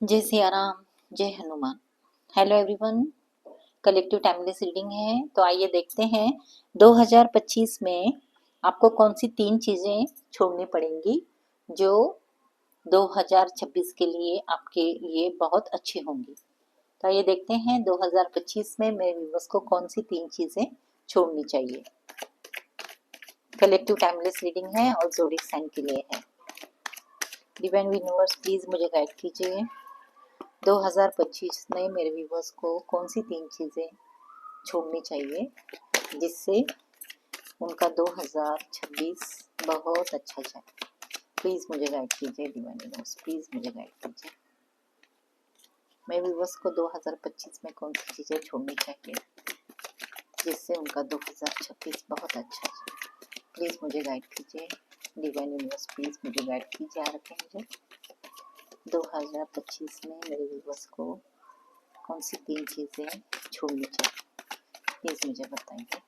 जय सिया राम, जय Hanuman. Hello everyone, collective timeless reading है। तो आइए देखते हैं 2025 में आपको कौन सी 3 चीज़ें छोड़नी पड़ेंगी जो 2026 के लिए आपके लिए बहुत अच्छी होंगी। तो आइए देखते हैं 2025 में मेरे व्यूअर्स को कौन सी 3 चीज़ें छोड़नी चाहिए। कलेक्टिव टाइमलेस रीडिंग है और ज़ोडिएक साइन के लिए है। डिवाइन यूनिवर्स प्लीज़ मुझे गाइड कीजिए 2025 में मेरे व्यूवर्स को कौन सी 3 चीज़ें छोड़नी चाहिए जिससे उनका 2026 बहुत अच्छा जाए। प्लीज़ मुझे गाइड कीजिए डिवाइन यूनिवर्स, प्लीज़ मुझे गाइड कीजिए। मेरे व्यूवर्स को 2025 में कौन सी चीज़ें छोड़नी चाहिए जिससे उनका 2026 बहुत अच्छा जाए। प्लीज़ मुझे गाइड कीजिए डिवाइन यूनिवर्स, प्लीज़ मुझे गाइड कीजिए। आर्कएंजल 2025 में मेरे व्यूवर्स को कौन सी 3 चीज़ें छोड़नी चाहिए, प्लीज़ मुझे बताइए।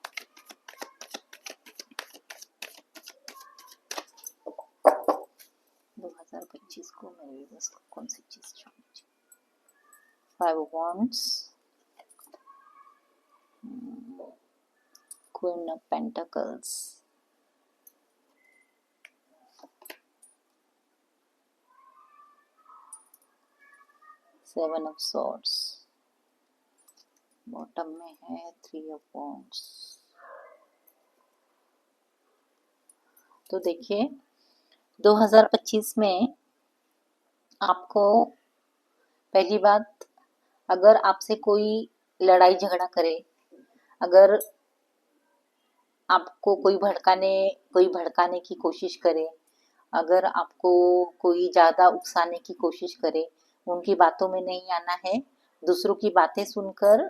दो हजार 25 को मेरे व्यूअर्स को कौन सी चीज़ छोड़नी चाहिए। 5 of wands, queen of pentacles, 7 of swords, bottom में है 3 ऑफ वांड्स। तो देखिए 2025 में आपको पहली बात, अगर आपसे कोई लड़ाई झगड़ा करे, अगर आपको कोई भड़काने की कोशिश करे, अगर आपको कोई ज़्यादा उकसाने की कोशिश करे, उनकी बातों में नहीं आना है। दूसरों की बातें सुनकर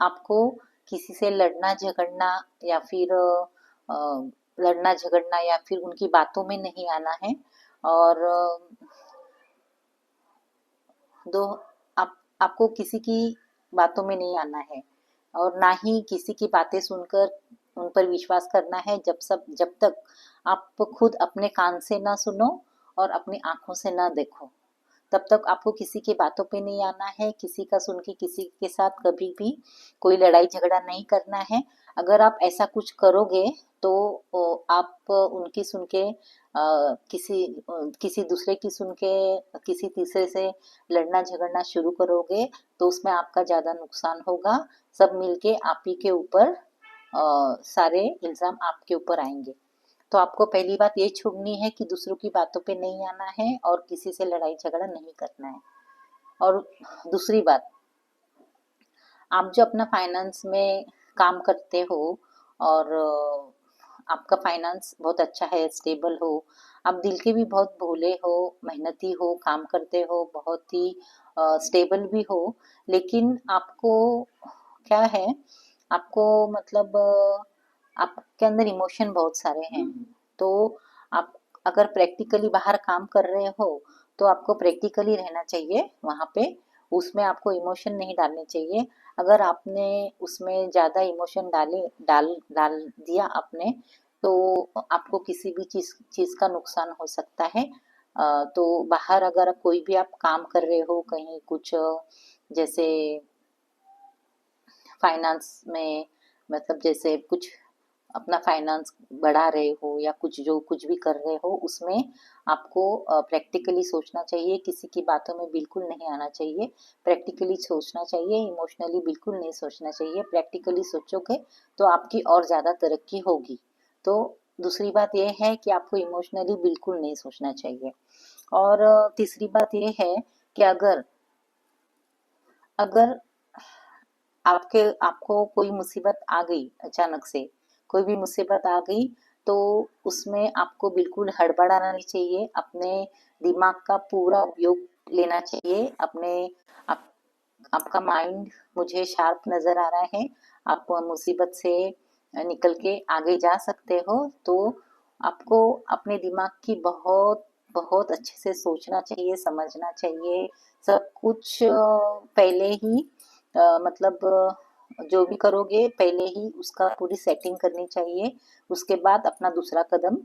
आपको किसी से लड़ना झगड़ना या फिर उनकी बातों में नहीं आना है। और दो आपको किसी की बातों में नहीं आना है और ना ही किसी की बातें सुनकर उन पर विश्वास करना है। जब तक आप खुद अपने कान से ना सुनो और अपनी आंखों से ना देखो, तब तक आपको किसी की बातों पे नहीं आना है। किसी का सुन के किसी के साथ कभी भी कोई लड़ाई झगड़ा नहीं करना है। अगर आप ऐसा कुछ करोगे तो आप उनकी सुन के किसी दूसरे की सुन के किसी तीसरे से लड़ना झगड़ना शुरू करोगे तो उसमें आपका ज़्यादा नुकसान होगा। सब मिलके आप ही के ऊपर सारे इल्ज़ाम आपके ऊपर आएंगे। तो आपको पहली बात ये छोड़नी है कि दूसरों की बातों पे नहीं आना है और किसी से लड़ाई झगड़ा नहीं करना है। और दूसरी बात, आप जो अपना फाइनेंस में काम करते हो और आपका फाइनेंस बहुत अच्छा है, स्टेबल हो, आप दिल के भी बहुत भोले हो, मेहनती हो, काम करते हो, बहुत ही स्टेबल भी हो, लेकिन आपको क्या है, आपको मतलब आपके अंदर इमोशन बहुत सारे हैं। तो आप अगर प्रैक्टिकली बाहर काम कर रहे हो तो आपको प्रैक्टिकली रहना चाहिए वहाँ पे, उसमें आपको इमोशन नहीं डालने चाहिए। अगर आपने उसमें ज़्यादा इमोशन डाल दिया आपने तो आपको किसी भी चीज़ का नुकसान हो सकता है। तो बाहर अगर कोई भी आप काम कर रहे हो कहीं कुछ, जैसे फाइनेंस में, मतलब जैसे कुछ अपना फाइनेंस बढ़ा रहे हो या कुछ भी कर रहे हो, उसमें आपको प्रैक्टिकली सोचना चाहिए। किसी की बातों में बिल्कुल नहीं आना चाहिए, प्रैक्टिकली सोचना चाहिए, इमोशनली बिल्कुल नहीं सोचना चाहिए। प्रैक्टिकली सोचोगे तो आपकी और ज़्यादा तरक्की होगी। तो दूसरी बात यह है कि आपको इमोशनली बिल्कुल नहीं सोचना चाहिए। और तीसरी बात यह है कि अगर अगर आपको कोई मुसीबत आ गई, अचानक से कोई भी मुसीबत आ गई, तो उसमें आपको बिल्कुल हड़बड़ाना नहीं चाहिए। अपने दिमाग का पूरा उपयोग लेना चाहिए। आप, आपका माइंड मुझे शार्प नजर आ रहा है। आप मुसीबत से निकल के आगे जा सकते हो। तो आपको अपने दिमाग की बहुत बहुत अच्छे से सोचना चाहिए, समझना चाहिए। सब कुछ पहले ही मतलब जो भी करोगे पहले ही उसका पूरी सेटिंग करनी चाहिए। उसके बाद अपना दूसरा कदम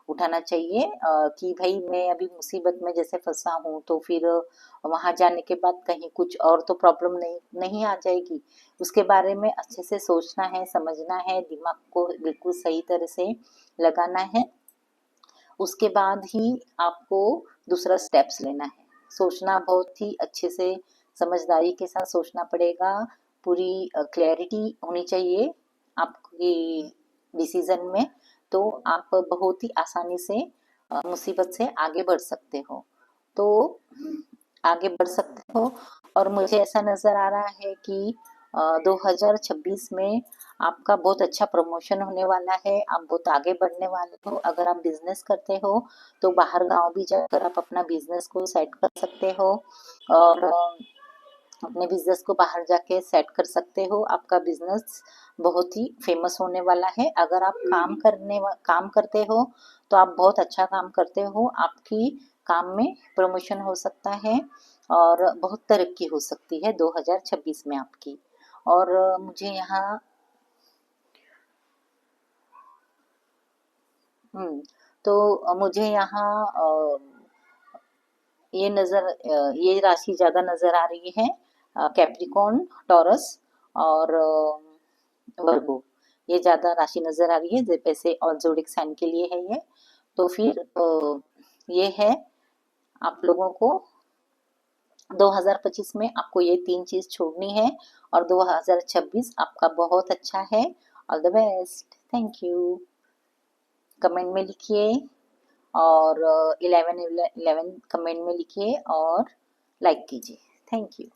उठाना चाहिए कि भाई मैं अभी मुसीबत में जैसे फंसा हूँ, तो फिर वहां जाने के बाद कहीं कुछ और तो प्रॉब्लम नहीं नहीं आ जाएगी। उसके बारे में अच्छे से सोचना है, समझना है, दिमाग को बिल्कुल सही तरह से लगाना है। उसके बाद ही आपको दूसरा स्टेप्स लेना है। सोचना बहुत ही अच्छे से, समझदारी के साथ सोचना पड़ेगा। पूरी क्लैरिटी होनी चाहिए आपकी डिसीजन में, तो आप बहुत ही आसानी से मुसीबत से आगे बढ़ सकते हो। तो आगे बढ़ सकते हो। और मुझे ऐसा नज़र आ रहा है कि 2026 में आपका बहुत अच्छा प्रमोशन होने वाला है, आप बहुत आगे बढ़ने वाले हो। अगर आप बिजनेस करते हो तो बाहर गांव भी जाकर आप अपना बिजनेस को सेट कर सकते हो, और अपने बिजनेस को बाहर जाके सेट कर सकते हो। आपका बिजनेस बहुत ही फेमस होने वाला है। अगर आप काम करते हो तो आप बहुत अच्छा काम करते हो, आपकी काम में प्रमोशन हो सकता है और बहुत तरक्की हो सकती है 2026 में आपकी। और मुझे यहाँ तो मुझे यहाँ ये राशि ज्यादा नजर आ रही है, कैप्रिकॉन, टॉरस और वर्गो। ये ज्यादा राशि नजर आ रही है जैसे और जोडिक साइन के लिए है ये। तो फिर ये है आप लोगों को 2025 में आपको ये 3 चीज छोड़नी है, और 2026 आपका बहुत अच्छा है। All the best, thank you. Comment में लिखिए, और 11 11 कमेंट में लिखिए और लाइक कीजिए। Thank you.